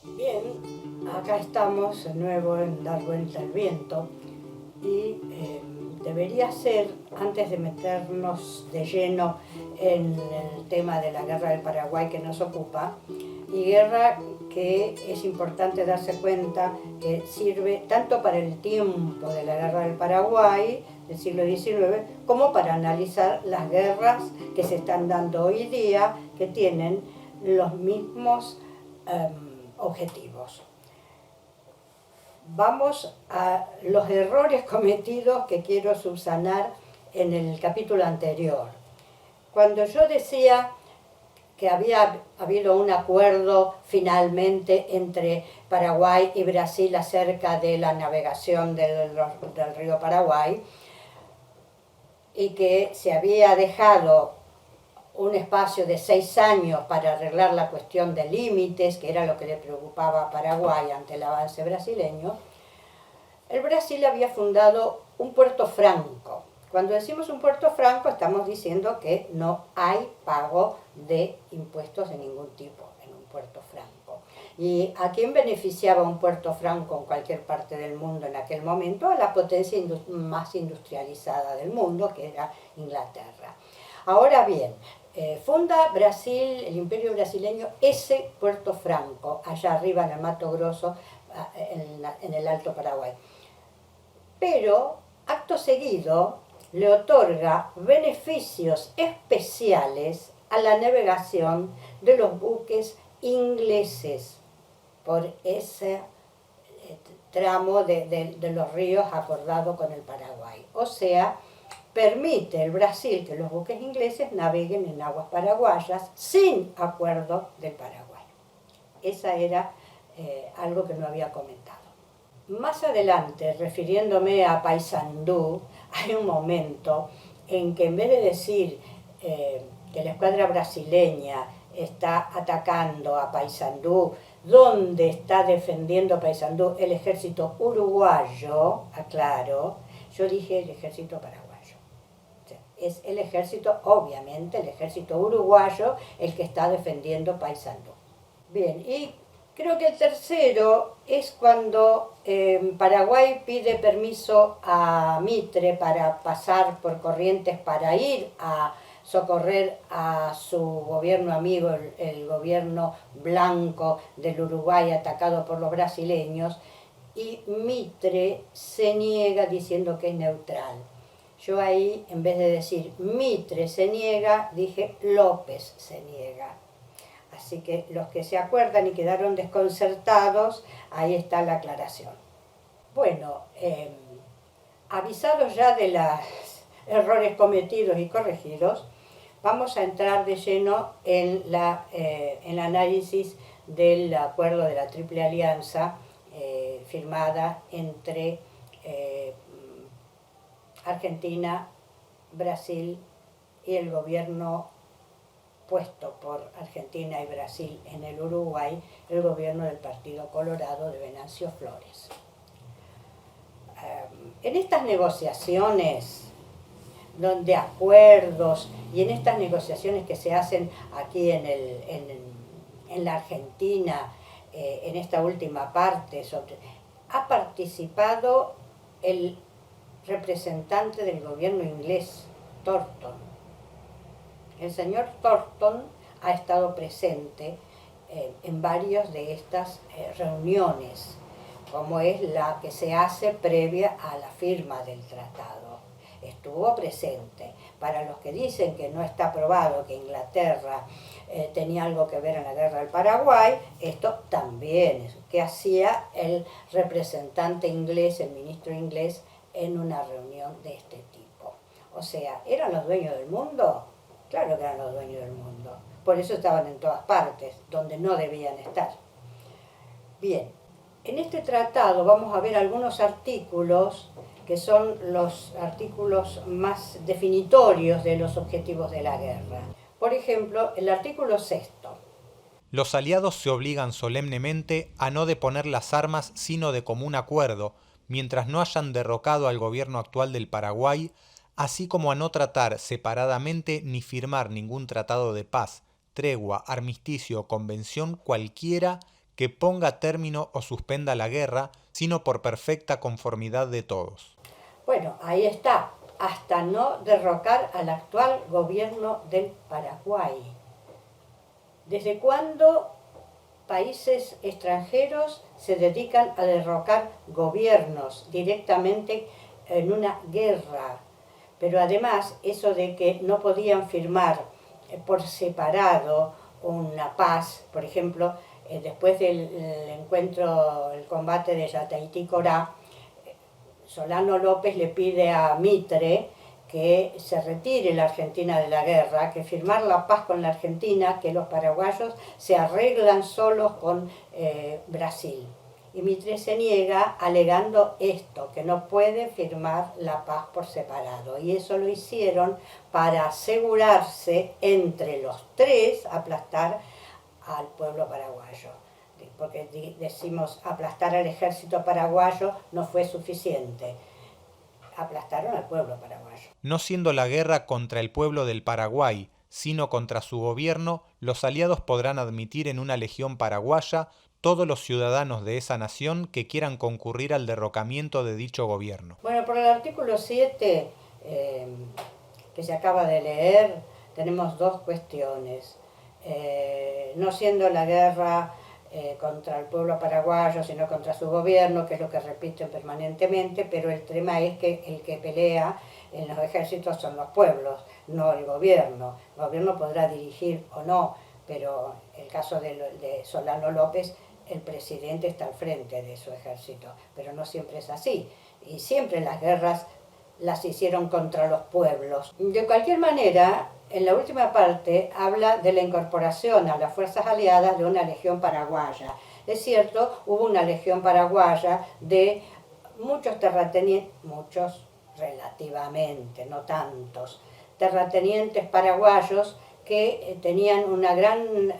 Bien, acá estamos de nuevo en Dar Vuelta al Viento y debería ser, antes de meternos de lleno en el tema de la guerra del Paraguay que nos ocupa, y guerra que es importante darse cuenta que sirve tanto para el tiempo de la guerra del Paraguay del siglo XIX como para analizar las guerras que se están dando hoy día, que tienen los mismos objetivos. Vamos a los errores cometidos que quiero subsanar en el capítulo anterior. Cuando yo decía que había habido un acuerdo finalmente entre Paraguay y Brasil acerca de la navegación del río Paraguay y que se había dejado un espacio de 6 años para arreglar la cuestión de límites, que era lo que le preocupaba a Paraguay ante el avance brasileño, el Brasil había fundado un puerto franco. Cuando decimos un puerto franco estamos diciendo que no hay pago de impuestos de ningún tipo en un puerto franco. ¿Y a quién beneficiaba un puerto franco en cualquier parte del mundo en aquel momento? A la potencia más industrializada del mundo, que era Inglaterra. Ahora bien, funda Brasil, el Imperio brasileño, ese puerto franco, allá arriba en el Mato Grosso, en el Alto Paraguay. Pero, acto seguido, le otorga beneficios especiales a la navegación de los buques ingleses por ese tramo de los ríos acordado con el Paraguay. O sea, permite el Brasil que los buques ingleses naveguen en aguas paraguayas sin acuerdo del Paraguay. Esa era algo que no había comentado. Más adelante, refiriéndome a Paysandú, hay un momento en que en vez de decir que la escuadra brasileña está atacando a Paysandú, donde está defendiendo Paysandú el ejército uruguayo, aclaro, yo dije el ejército paraguayo. Es el ejército, obviamente, el ejército uruguayo el que está defendiendo Paysandú. Bien, y creo que el tercero es cuando Paraguay pide permiso a Mitre para pasar por Corrientes para ir a socorrer a su gobierno amigo, el gobierno blanco del Uruguay atacado por los brasileños, y Mitre se niega diciendo que es neutral. Yo ahí, en vez de decir Mitre se niega, dije López se niega. Así que los que se acuerdan y quedaron desconcertados, ahí está la aclaración. Bueno, avisados ya de los errores cometidos y corregidos, vamos a entrar de lleno en el análisis del acuerdo de la Triple Alianza firmada entre Argentina, Brasil y el gobierno puesto por Argentina y Brasil en el Uruguay, el gobierno del Partido Colorado de Venancio Flores. En estas negociaciones de acuerdos y en estas negociaciones que se hacen aquí en la Argentina, en esta última parte, ha participado el representante del gobierno inglés, Thornton. El señor Thornton ha estado presente en varias de estas reuniones, como es la que se hace previa a la firma del tratado. Estuvo presente. Para los que dicen que no está probado que Inglaterra tenía algo que ver en la guerra del Paraguay, esto también es que hacía el representante inglés, el ministro inglés, en una reunión de este tipo. O sea, ¿eran los dueños del mundo? Claro que eran los dueños del mundo. Por eso estaban en todas partes, donde no debían estar. Bien, en este tratado vamos a ver algunos artículos que son los artículos más definitorios de los objetivos de la guerra. Por ejemplo, el artículo 6. Los aliados se obligan solemnemente a no deponer las armas sino de común acuerdo, mientras no hayan derrocado al gobierno actual del Paraguay, así como a no tratar separadamente ni firmar ningún tratado de paz, tregua, armisticio o convención cualquiera que ponga término o suspenda la guerra, sino por perfecta conformidad de todos. Bueno, ahí está, hasta no derrocar al actual gobierno del Paraguay. ¿Desde cuándo países extranjeros se dedican a derrocar gobiernos directamente en una guerra? Pero además, eso de que no podían firmar por separado una paz, por ejemplo, después del encuentro, el combate de Yataití-Corá, Solano López le pide a Mitre que se retire la Argentina de la guerra, que firmar la paz con la Argentina, que los paraguayos se arreglan solos con Brasil. Y Mitre se niega alegando esto, que no puede firmar la paz por separado. Y eso lo hicieron para asegurarse entre los tres aplastar al pueblo paraguayo. Porque decimos aplastar al ejército paraguayo no fue suficiente. Aplastaron al pueblo paraguayo. No siendo la guerra contra el pueblo del Paraguay, sino contra su gobierno, los aliados podrán admitir en una legión paraguaya todos los ciudadanos de esa nación que quieran concurrir al derrocamiento de dicho gobierno. Bueno, por el artículo 7 que se acaba de leer, tenemos dos cuestiones. No siendo la guerra contra el pueblo paraguayo, sino contra su gobierno, que es lo que repiten permanentemente, pero el tema es que el que pelea en los ejércitos son los pueblos, no el gobierno. El gobierno podrá dirigir o no, pero el caso de Solano López, el presidente está al frente de su ejército, pero no siempre es así. Y siempre las guerras las hicieron contra los pueblos. De cualquier manera, en la última parte habla de la incorporación a las fuerzas aliadas de una legión paraguaya. Es cierto, hubo una legión paraguaya de muchos terratenientes, muchos relativamente, no tantos, terratenientes paraguayos que tenían una gran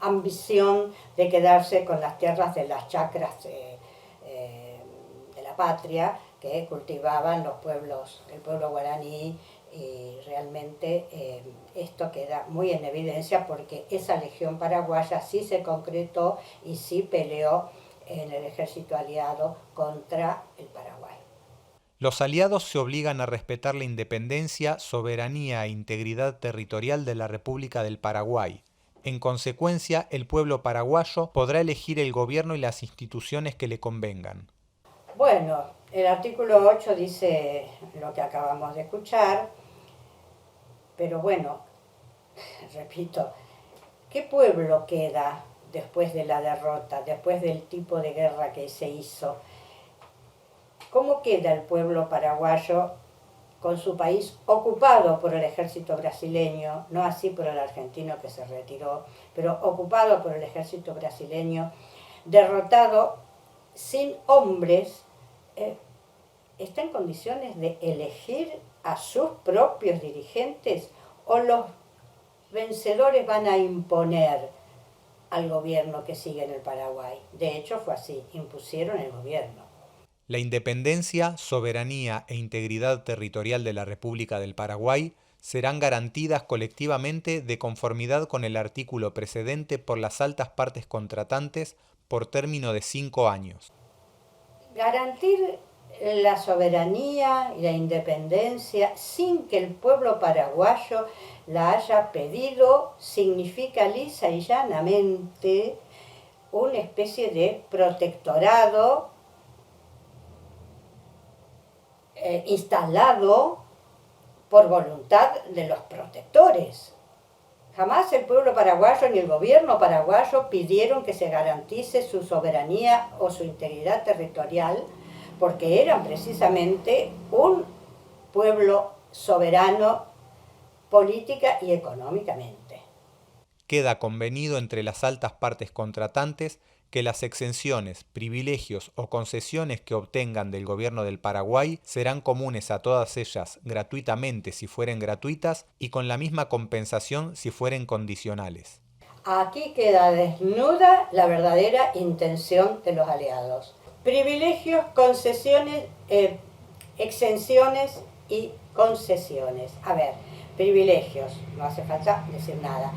ambición de quedarse con las tierras de las chacras de la patria que cultivaban los pueblos, el pueblo guaraní, y realmente esto queda muy en evidencia porque esa legión paraguaya sí se concretó y sí peleó en el ejército aliado contra el Paraguay. Los aliados se obligan a respetar la independencia, soberanía e integridad territorial de la República del Paraguay. En consecuencia, el pueblo paraguayo podrá elegir el gobierno y las instituciones que le convengan. Bueno, el artículo 8 dice lo que acabamos de escuchar, pero bueno, repito, ¿qué pueblo queda después de la derrota, después del tipo de guerra que se hizo? ¿Cómo queda el pueblo paraguayo con su país ocupado por el ejército brasileño, no así por el argentino que se retiró, pero ocupado por el ejército brasileño, derrotado, sin hombres? ¿Está en condiciones de elegir a sus propios dirigentes o los vencedores van a imponer al gobierno que sigue en el Paraguay? De hecho fue así, impusieron el gobierno. La independencia, soberanía e integridad territorial de la República del Paraguay serán garantidas colectivamente de conformidad con el artículo precedente por las altas partes contratantes por término de 5 años. Garantir la soberanía y la independencia sin que el pueblo paraguayo la haya pedido significa lisa y llanamente una especie de protectorado instalado por voluntad de los protectores. Jamás el pueblo paraguayo ni el gobierno paraguayo pidieron que se garantice su soberanía o su integridad territorial, porque eran precisamente un pueblo soberano política y económicamente. Queda convenido entre las altas partes contratantes que las exenciones, privilegios o concesiones que obtengan del gobierno del Paraguay serán comunes a todas ellas gratuitamente si fueren gratuitas y con la misma compensación si fueren condicionales. Aquí queda desnuda la verdadera intención de los aliados. Privilegios, concesiones, exenciones y concesiones. A ver, privilegios, no hace falta decir nada.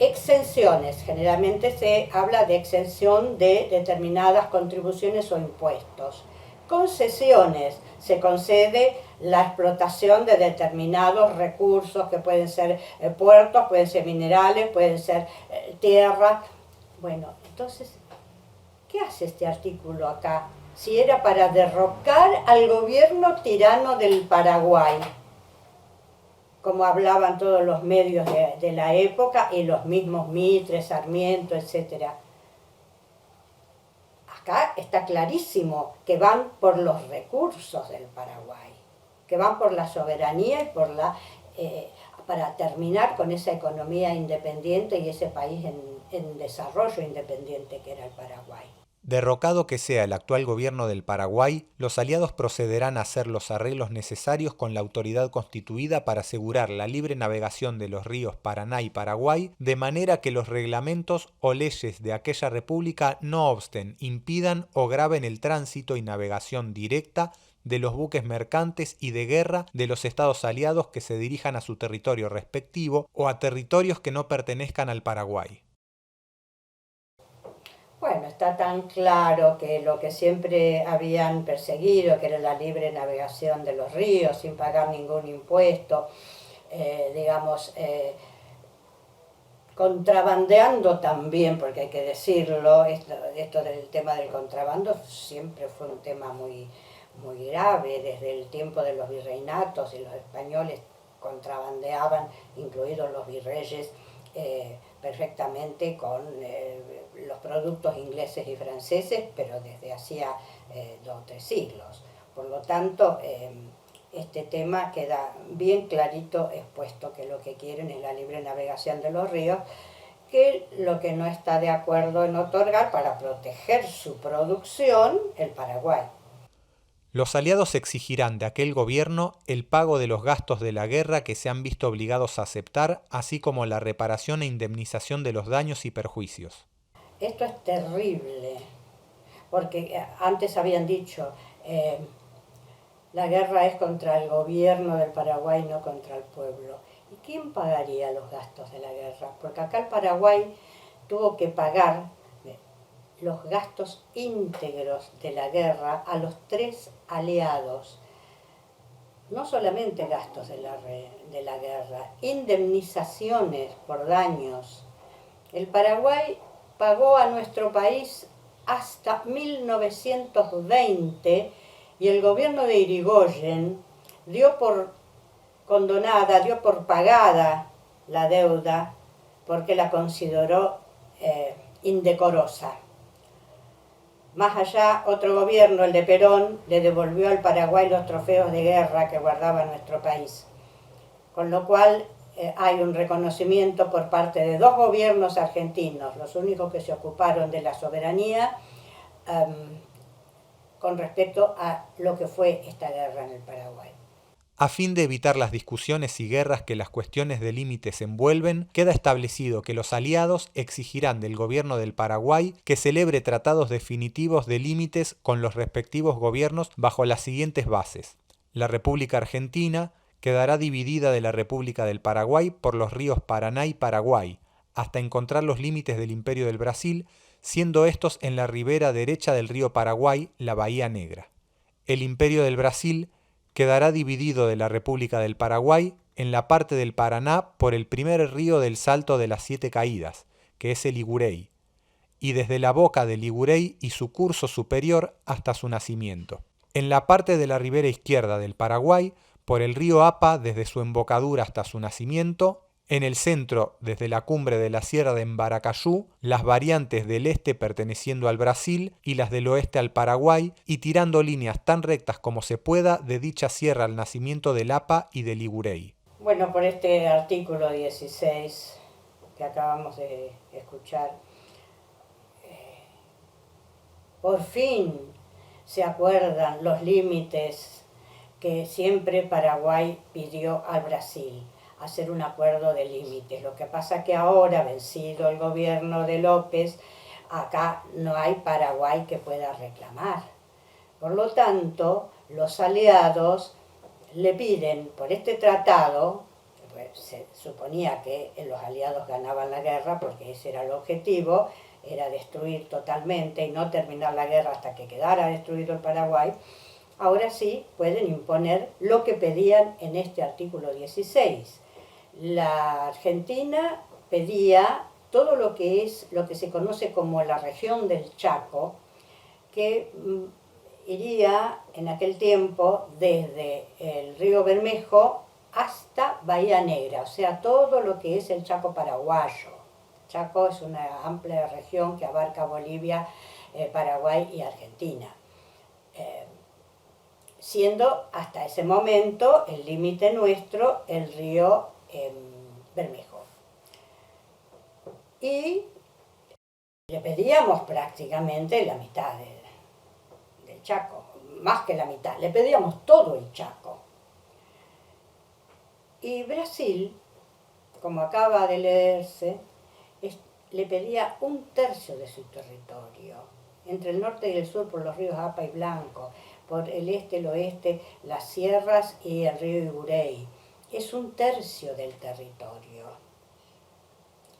exenciones. Generalmente se habla de exención de determinadas contribuciones o impuestos. Concesiones, se concede la explotación de determinados recursos que pueden ser puertos, pueden ser minerales, pueden ser tierras. Bueno, entonces, ¿qué hace este artículo acá? Si era para derrocar al gobierno tirano del Paraguay, como hablaban todos los medios de la época y los mismos Mitre, Sarmiento, etc. Acá está clarísimo que van por los recursos del Paraguay, que van por la soberanía y por para terminar con esa economía independiente y ese país en desarrollo independiente que era el Paraguay. Derrocado que sea el actual gobierno del Paraguay, los aliados procederán a hacer los arreglos necesarios con la autoridad constituida para asegurar la libre navegación de los ríos Paraná y Paraguay, de manera que los reglamentos o leyes de aquella república no obsten, impidan o graven el tránsito y navegación directa de los buques mercantes y de guerra de los estados aliados que se dirijan a su territorio respectivo o a territorios que no pertenezcan al Paraguay. Bueno, está tan claro que lo que siempre habían perseguido, que era la libre navegación de los ríos sin pagar ningún impuesto, contrabandeando también, porque hay que decirlo, esto del tema del contrabando siempre fue un tema muy, muy grave, desde el tiempo de los virreinatos y los españoles contrabandeaban, incluidos los virreyes, perfectamente con los productos ingleses y franceses, pero desde hacía 2 o 3 siglos. Por lo tanto, este tema queda bien clarito expuesto, que lo que quieren es la libre navegación de los ríos, que lo que no está de acuerdo en otorgar para proteger su producción el Paraguay. Los aliados exigirán de aquel gobierno el pago de los gastos de la guerra que se han visto obligados a aceptar, así como la reparación e indemnización de los daños y perjuicios. Esto es terrible, porque antes habían dicho, la guerra es contra el gobierno del Paraguay, no contra el pueblo. ¿Y quién pagaría los gastos de la guerra? Porque acá el Paraguay tuvo que pagar los gastos íntegros de la guerra a los 3 aliados. No solamente gastos de la guerra, indemnizaciones por daños. El Paraguay pagó a nuestro país hasta 1920 y el gobierno de Irigoyen dio por condonada, dio por pagada la deuda porque la consideró indecorosa. Más allá, otro gobierno, el de Perón, le devolvió al Paraguay los trofeos de guerra que guardaba nuestro país. Con lo cual hay un reconocimiento por parte de 2 gobiernos argentinos, los únicos que se ocuparon de la soberanía con respecto a lo que fue esta guerra en el Paraguay. A fin de evitar las discusiones y guerras que las cuestiones de límites envuelven, queda establecido que los aliados exigirán del gobierno del Paraguay que celebre tratados definitivos de límites con los respectivos gobiernos bajo las siguientes bases. La República Argentina quedará dividida de la República del Paraguay por los ríos Paraná y Paraguay, hasta encontrar los límites del Imperio del Brasil, siendo estos en la ribera derecha del río Paraguay, la Bahía Negra. El Imperio del Brasil quedará dividido de la República del Paraguay en la parte del Paraná por el primer río del Salto de las 7 Caídas, que es el Ligurey, y desde la boca del Ligurey y su curso superior hasta su nacimiento. En la parte de la ribera izquierda del Paraguay, por el río Apa desde su embocadura hasta su nacimiento, en el centro, desde la cumbre de la sierra de Embaracayú, las variantes del este perteneciendo al Brasil y las del oeste al Paraguay, y tirando líneas tan rectas como se pueda de dicha sierra al nacimiento del Apa y del Ligurey. Bueno, por este artículo 16 que acabamos de escuchar, por fin se acuerdan los límites que siempre Paraguay pidió al Brasil, hacer un acuerdo de límites. Lo que pasa que ahora, vencido el gobierno de López, acá no hay Paraguay que pueda reclamar. Por lo tanto, los aliados le piden por este tratado, se suponía que los aliados ganaban la guerra porque ese era el objetivo, era destruir totalmente y no terminar la guerra hasta que quedara destruido el Paraguay. Ahora sí pueden imponer lo que pedían en este artículo 16. La Argentina pedía todo lo que se conoce como la región del Chaco, que iría en aquel tiempo desde el río Bermejo hasta Bahía Negra, o sea, todo lo que es el Chaco paraguayo. Chaco es una amplia región que abarca Bolivia, Paraguay y Argentina, siendo hasta ese momento el límite nuestro el río Bermejo. Y le pedíamos prácticamente la mitad del Chaco, más que la mitad, le pedíamos todo el Chaco. Y Brasil, como acaba de leerse, le pedía 1/3 de su territorio, entre el norte y el sur por los ríos Apa y Blanco, por el este, el oeste, las sierras y el río Iguurey. Es 1/3 del territorio.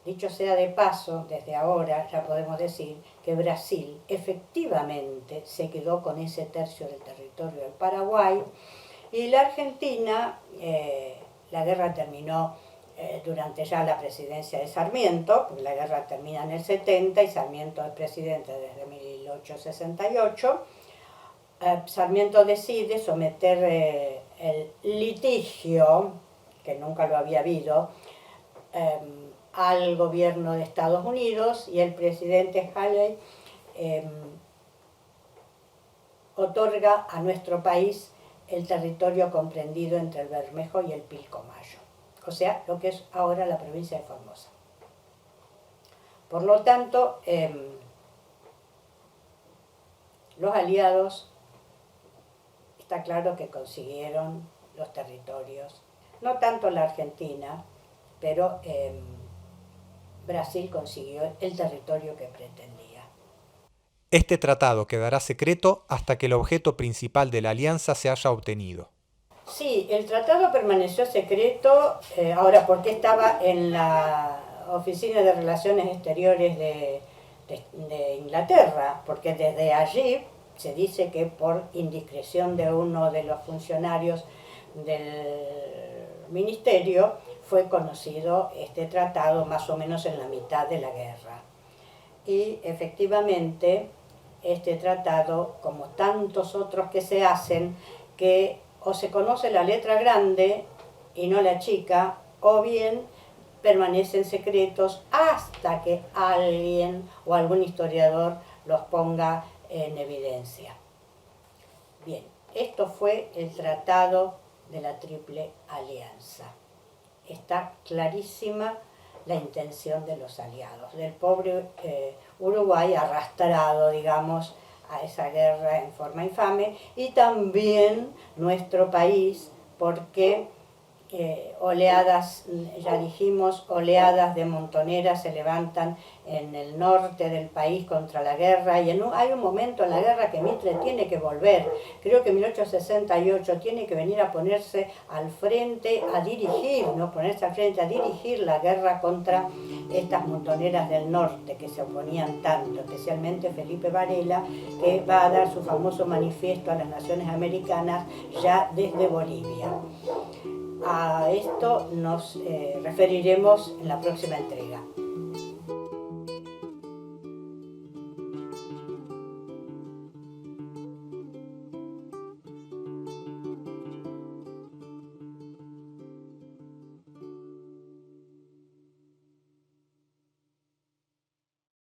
Dicho sea de paso, desde ahora ya podemos decir que Brasil efectivamente se quedó con ese 1/3 del territorio del Paraguay, y la Argentina, la guerra terminó durante ya la presidencia de Sarmiento, porque la guerra termina en el 70 y Sarmiento es presidente desde 1868. Sarmiento decide someter el litigio, que nunca lo había habido, al gobierno de Estados Unidos, y el presidente Haley otorga a nuestro país el territorio comprendido entre el Bermejo y el Pilcomayo, o sea, lo que es ahora la provincia de Formosa. Por lo tanto, los aliados, está claro que consiguieron los territorios, no tanto la Argentina, pero Brasil consiguió el territorio que pretendía. Este tratado quedará secreto hasta que el objeto principal de la alianza se haya obtenido. Sí, el tratado permaneció secreto, ahora porque estaba en la Oficina de Relaciones Exteriores de Inglaterra, porque desde allí se dice que por indiscreción de uno de los funcionarios del ministerio fue conocido este tratado más o menos en la mitad de la guerra. Y efectivamente este tratado, como tantos otros que se hacen, que o se conoce la letra grande y no la chica, o bien permanecen secretos hasta que alguien o algún historiador los ponga en evidencia. Bien, esto fue el Tratado de la Triple Alianza. Está clarísima la intención de los aliados, del pobre Uruguay arrastrado, digamos, a esa guerra en forma infame, y también nuestro país, porque oleadas, ya dijimos, oleadas de montoneras se levantan en el norte del país contra la guerra, y hay un momento en la guerra que Mitre tiene que volver, creo que en 1868 tiene que venir a ponerse al frente, a dirigir, no ponerse al frente, a dirigir la guerra contra estas montoneras del norte que se oponían tanto, especialmente Felipe Varela, que va a dar su famoso manifiesto a las naciones americanas ya desde Bolivia. A esto nos referiremos en la próxima entrega.